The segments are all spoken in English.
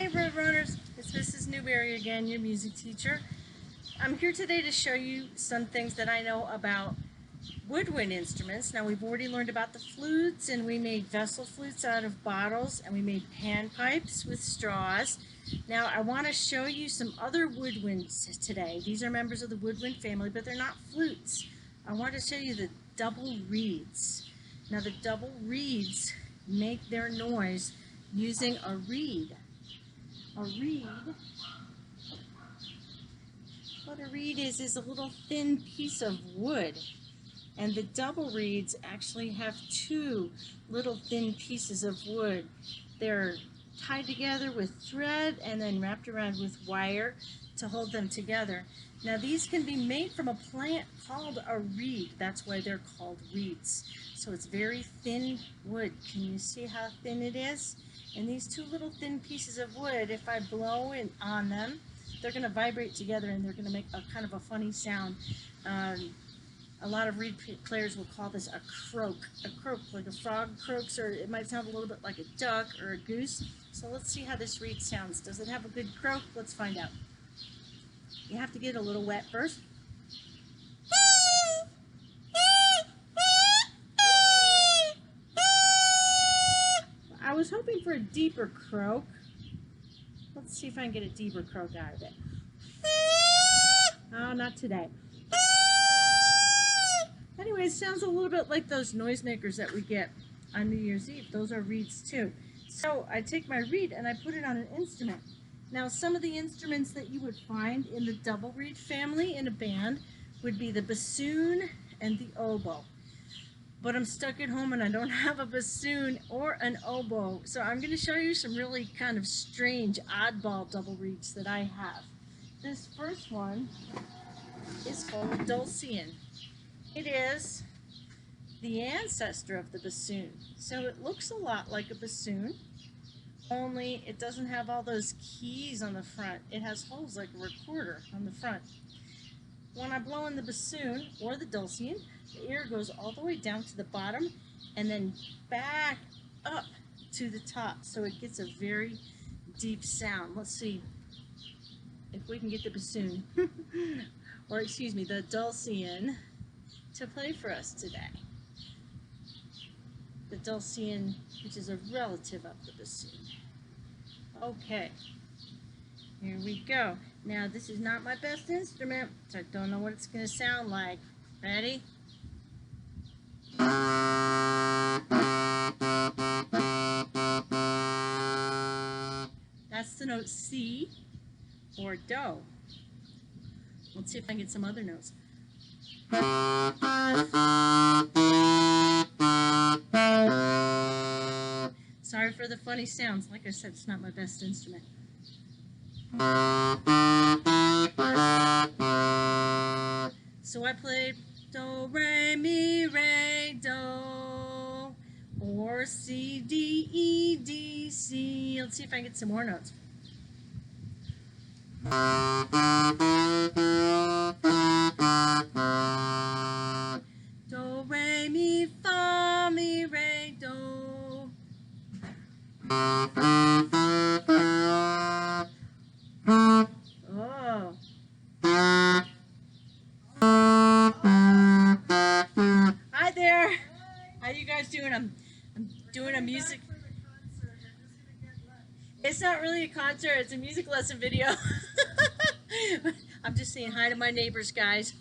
Hey Roadrunners, it's Mrs. Newberry again, your music teacher. I'm here today to show you some things that I know about woodwind instruments. Now we've already learned about the flutes, and we made vessel flutes out of bottles, and we made panpipes with straws. Now I want to show you some other woodwinds today. These are members of the woodwind family, but they're not flutes. I want to show you the double reeds. Now the double reeds make their noise using a reed. A reed, what a reed is a little thin piece of wood, and the double reeds actually have two little thin pieces of wood. They're tied together with thread and then wrapped around with wire to hold them together. Now these can be made from a plant called a reed. That's why they're called reeds. So it's very thin wood. Can you see how thin it is? And these two little thin pieces of wood, if I blow on them, they're going to vibrate together and they're going to make a kind of a funny sound. A lot of reed players will call this a croak, like a frog croaks, or it might sound a little bit like a duck or a goose. So let's see how this reed sounds. Does it have a good croak? Let's find out. You have to get a little wet first. I was hoping for a deeper croak. Let's see if I can get a deeper croak out of it. Oh, not today. Anyway, it sounds a little bit like those noisemakers that we get on New Year's Eve. Those are reeds too. So I take my reed and I put it on an instrument. Now some of the instruments that you would find in the double reed family in a band would be the bassoon and the oboe. But I'm stuck at home and I don't have a bassoon or an oboe. So I'm going to show you some really kind of strange, oddball double reeds that I have. This first one is called a dulcian. It is the ancestor of the bassoon. So it looks a lot like a bassoon, only it doesn't have all those keys on the front. It has holes like a recorder on the front. When I blow in the bassoon or the dulcian, the air goes all the way down to the bottom and then back up to the top, so it gets a very deep sound. Let's see if we can get the bassoon, or excuse me, the dulcian, to play for us today. The dulcian, which is a relative of the bassoon. Okay, here we go. Now this is not my best instrument, so I don't know what it's going to sound like. Ready? That's the note C or Do. Let's see if I can get some other notes. Sorry for the funny sounds. Like I said, it's not my best instrument. So I played Do, Re, Mi, Re, Do, or C, D, E, D, C. Let's see if I can get some more notes. Do, Re, Mi, Fa, Mi, Re, Do. Oh. Hi there. How you guys doing? I'm doing a music. It's not really a concert. It's a music lesson video. I'm just saying hi to my neighbors, guys.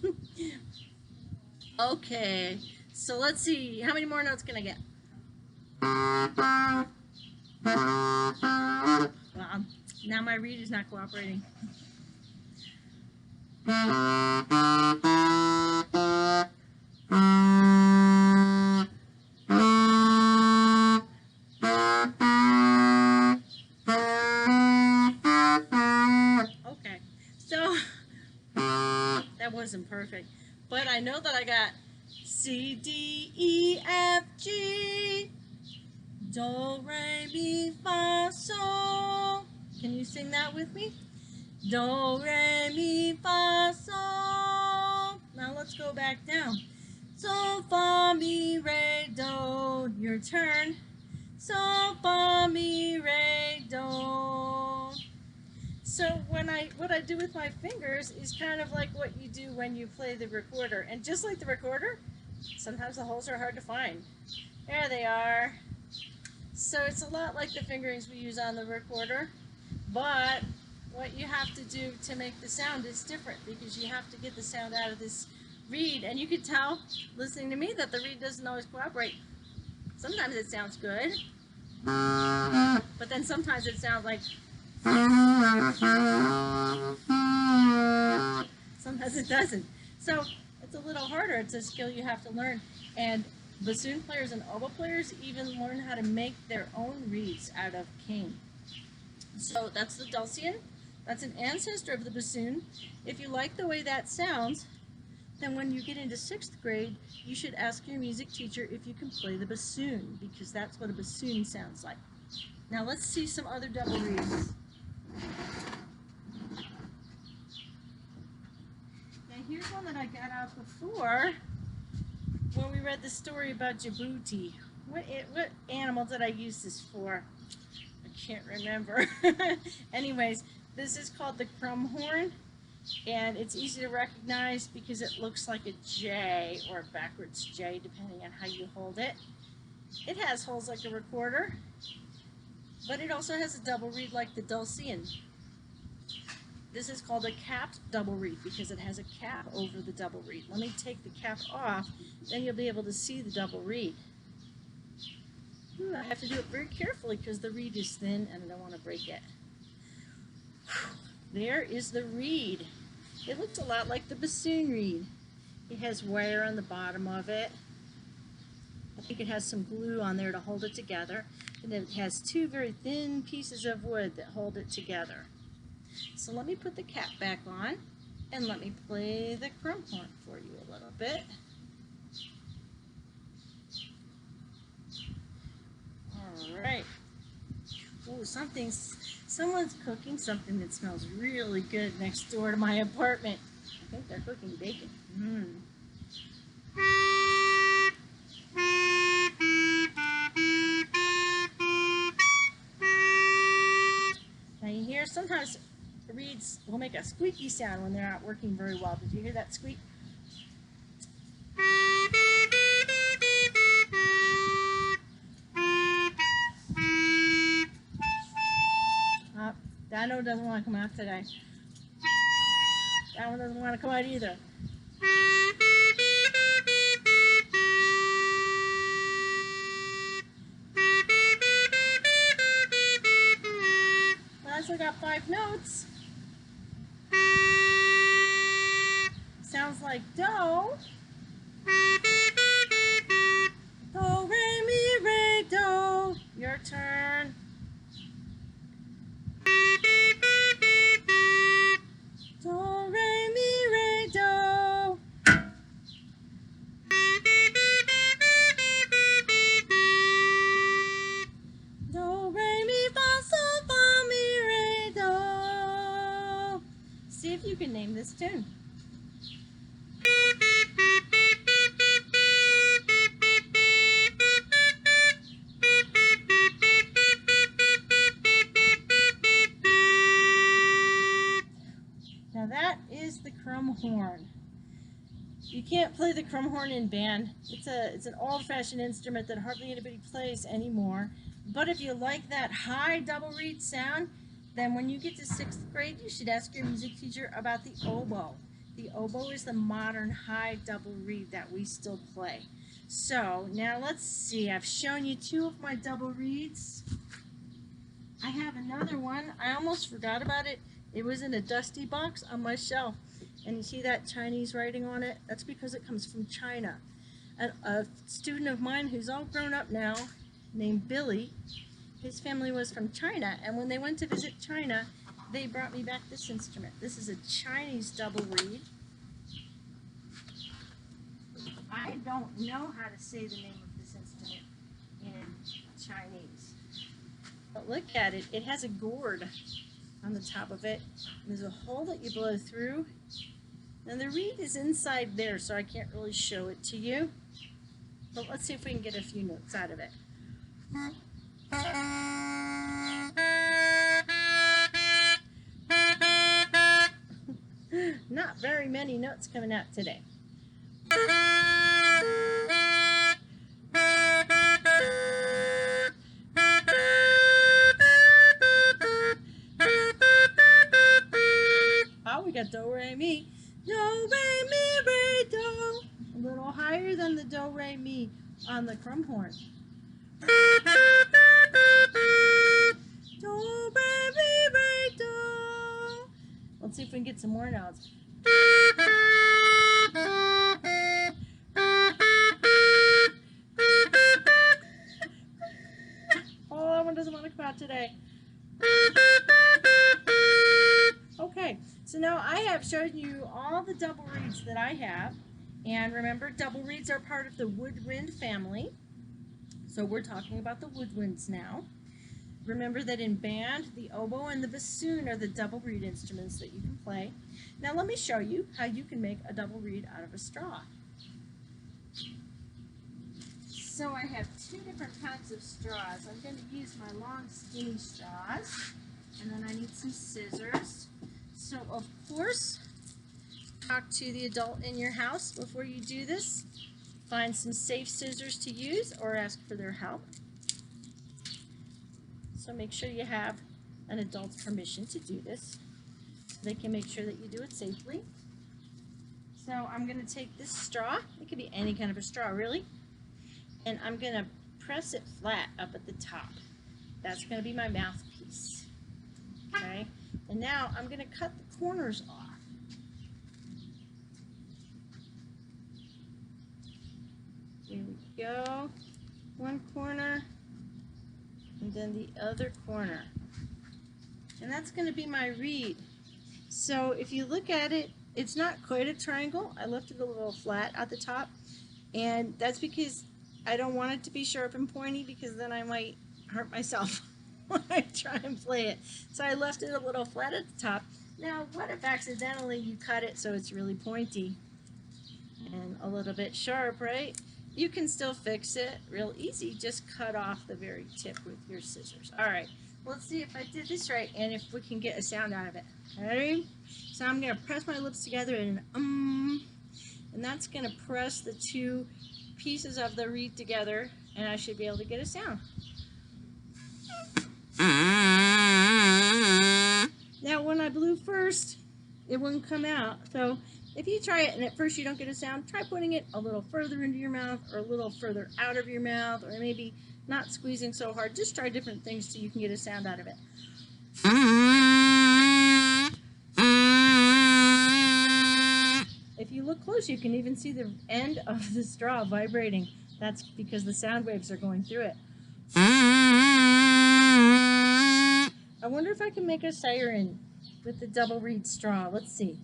Okay. So let's see. How many more notes can I get? Well, now my reed is not cooperating. Okay, so that wasn't perfect, but I know that I got C, D, E, F, G, Do, Re, Mi, Fa, Sol. Can you sing that with me? Do, Re, Mi, Fa, Sol. Now let's go back down. Sol, Fa, Mi, Re, Do. Your turn. Sol, Fa, Mi, Re, Do. what I do with my fingers is kind of like what you do when you play the recorder. And just like the recorder, sometimes the holes are hard to find. There they are. So it's a lot like the fingerings we use on the recorder, but what you have to do to make the sound is different because you have to get the sound out of this reed, and you can tell listening to me that the reed doesn't always cooperate. Sometimes it sounds good, but then sometimes it sounds like sometimes it doesn't. So it's a little harder. It's a skill you have to learn. And bassoon players and oboe players even learn how to make their own reeds out of cane. So that's the dulcian. That's an ancestor of the bassoon. If you like the way that sounds, then when you get into 6th grade, you should ask your music teacher if you can play the bassoon, because that's what a bassoon sounds like. Now let's see some other double reeds. Now here's one that I got out before when we read the story about Djibouti. What animal did I use this for? I can't remember. Anyways, this is called the crumhorn, and it's easy to recognize because it looks like a J or a backwards J depending on how you hold it. It has holes like a recorder, but it also has a double reed like the dulcian. This is called a capped double reed because it has a cap over the double reed. Let me take the cap off, then you'll be able to see the double reed. I have to do it very carefully because the reed is thin and I don't want to break it. There is the reed. It looks a lot like the bassoon reed. It has wire on the bottom of it. I think it has some glue on there to hold it together. And it has 2 very thin pieces of wood that hold it together. So let me put the cap back on and let me play the crumhorn for you a little bit. Alright. Oh, someone's cooking something that smells really good next door to my apartment. I think they're cooking bacon. Now you hear sometimes the reeds will make a squeaky sound when they're not working very well. Did you hear that squeak? That note doesn't want to come out today. That one doesn't want to come out either. Well, I still got 5 notes. Sounds like do. Do, re, mi, re, do. Your turn. Do, re, mi, re, do. Do, re, mi, fa, sol, fa, mi, re, do. See if you can name this tune. Now that is the crumhorn. You can't play the crumhorn in band. It's an old-fashioned instrument that hardly anybody plays anymore. But if you like that high double reed sound, then when you get to 6th grade, you should ask your music teacher about the oboe. The oboe is the modern high double reed that we still play. So now let's see. I've shown you 2 of my double reeds. I have another one. I almost forgot about it. It was in a dusty box on my shelf. And you see that Chinese writing on it? That's because it comes from China. A student of mine who's all grown up now, named Billy, his family was from China. And when they went to visit China, they brought me back this instrument. This is a Chinese double reed. I don't know how to say the name of this instrument in Chinese. But look at it. It has a gourd on the top of it. There's a hole that you blow through. And the reed is inside there, so I can't really show it to you. But let's see if we can get a few notes out of it. very many notes coming out today. Oh, we got do, re, mi. Do, re, mi, re, do. A little higher than the do, re, mi on the crumb horn. Do, re, mi, re, do. Let's see if we can get some more notes. Oh, that one doesn't want to come out today. Okay, so now I have shown you all the double reeds that I have. And remember, double reeds are part of the woodwind family. So we're talking about the woodwinds now. Remember that in band, the oboe and the bassoon are the double reed instruments that you can play. Now let me show you how you can make a double reed out of a straw. So I have two different kinds of straws. I'm going to use my long skinny straws, and then I need some scissors. So of course, talk to the adult in your house before you do this. Find some safe scissors to use or ask for their help. So make sure you have an adult's permission to do this so they can make sure that you do it safely. So I'm going to take this straw, it could be any kind of a straw really, and I'm going to press it flat up at the top. That's going to be my mouthpiece. Okay, and now I'm going to cut the corners off. Here we go, one corner and then the other corner. And that's going to be my reed. So if you look at it, it's not quite a triangle. I left it a little flat at the top, and that's because I don't want it to be sharp and pointy, because then I might hurt myself when I try and play it. So I left it a little flat at the top. Now, what if accidentally you cut it so it's really pointy and a little bit sharp, right? You can still fix it real easy. Just cut off the very tip with your scissors. All right, let's see if I did this right and if we can get a sound out of it. Ready? So I'm going to press my lips together and that's going to press the two pieces of the reed together, and I should be able to get a sound. Now, when I blew first, it wouldn't come out. So if you try it and at first you don't get a sound, try putting it a little further into your mouth or a little further out of your mouth, or maybe not squeezing so hard. Just try different things so you can get a sound out of it. If you look close, you can even see the end of the straw vibrating. That's because the sound waves are going through it. I wonder if I can make a siren with the double reed straw. Let's see.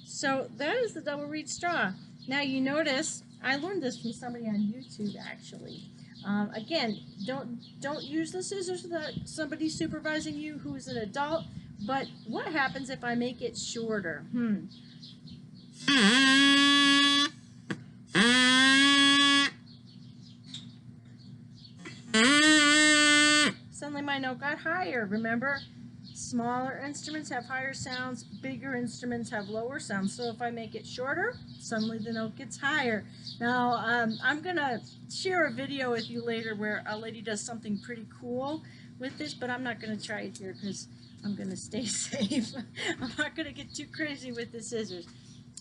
So that is the double reed straw. Now you notice, I learned this from somebody on YouTube actually. Again, don't use the scissors without somebody supervising you who is an adult. But what happens if I make it shorter? Suddenly my note got higher. Remember, smaller instruments have higher sounds, bigger instruments have lower sounds. So if I make it shorter, suddenly the note gets higher. Now, I'm going to share a video with you later where a lady does something pretty cool with this, but I'm not going to try it here because I'm going to stay safe. I'm not going to get too crazy with the scissors.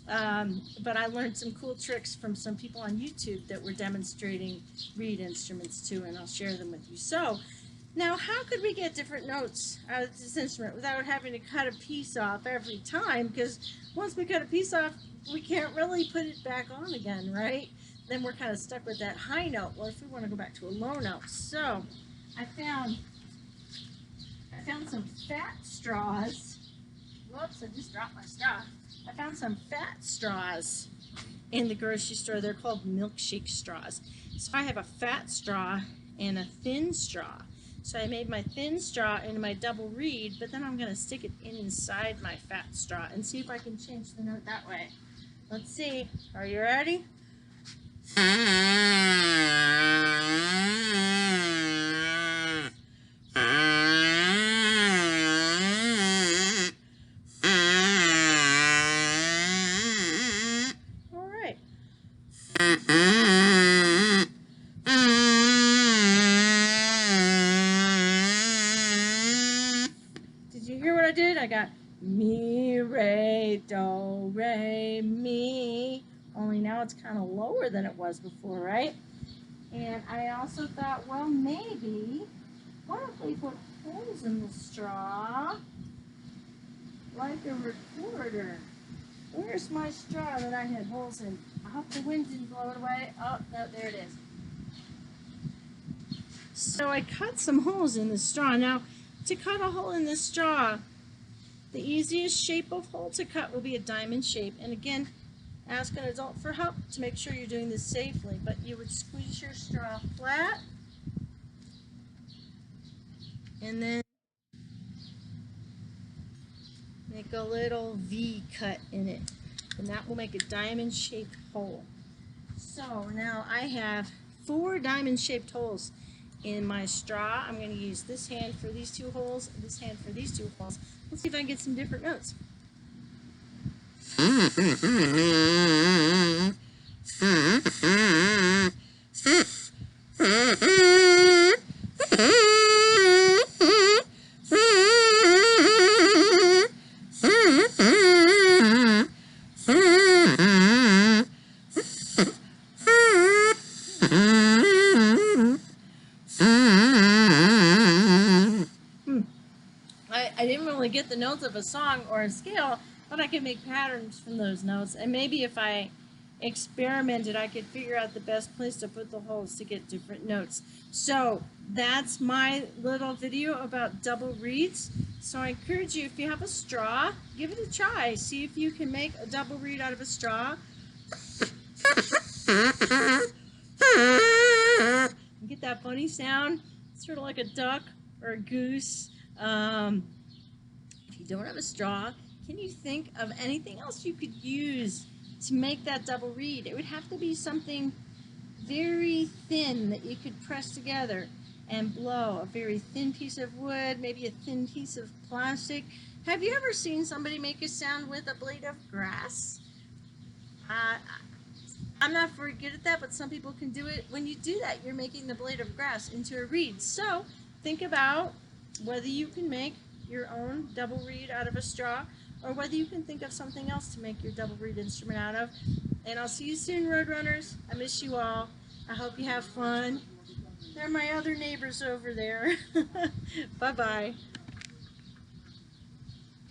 But I learned some cool tricks from some people on YouTube that were demonstrating reed instruments too, and I'll share them with you. So, now how could we get different notes out of this instrument without having to cut a piece off every time? Because once we cut a piece off, we can't really put it back on again, right? Then we're kind of stuck with that high note. Well, if we want to go back to a low note. So, I found some fat straws. Whoops, I just dropped my straw. I found some fat straws in the grocery store. They're called milkshake straws. So I have a fat straw and a thin straw. So I made my thin straw into my double reed, but then I'm going to stick it inside my fat straw and see if I can change the note that way. Let's see. Are you ready? All right. Did you hear what I did? I got mi, re, do, re, mi. Only now it's kind of lower than it was before, right? And I also thought, well, maybe, what if we put holes in the straw like a recorder? Where's my straw that I had holes in? I hope the wind didn't blow it away. Oh, no, there it is. So I cut some holes in the straw. Now, to cut a hole in this straw, the easiest shape of hole to cut will be a diamond shape. And again, ask an adult for help to make sure you're doing this safely. But you would squeeze your straw flat and then make a little V cut in it. And that will make a diamond shaped hole. So now I have 4 diamond shaped holes in my straw. I'm going to use this hand for these 2 holes, and this hand for these 2 holes. Let's see if I can get some different notes. I didn't really get the notes of a song or a scale, but I could make patterns from those notes. And maybe if I experimented, I could figure out the best place to put the holes to get different notes. So that's my little video about double reeds. So I encourage you, if you have a straw, give it a try. See if you can make a double reed out of a straw. Get that funny sound, sort of like a duck or a goose. If you don't have a straw, can you think of anything else you could use to make that double reed? It would have to be something very thin that you could press together and blow. A very thin piece of wood, maybe a thin piece of plastic. Have you ever seen somebody make a sound with a blade of grass? I'm not very good at that, but some people can do it. When you do that, you're making the blade of grass into a reed. So think about whether you can make your own double reed out of a straw, or whether you can think of something else to make your double reed instrument out of. And I'll see you soon, Roadrunners. I miss you all. I hope you have fun. They're my other neighbors over there. Bye-bye.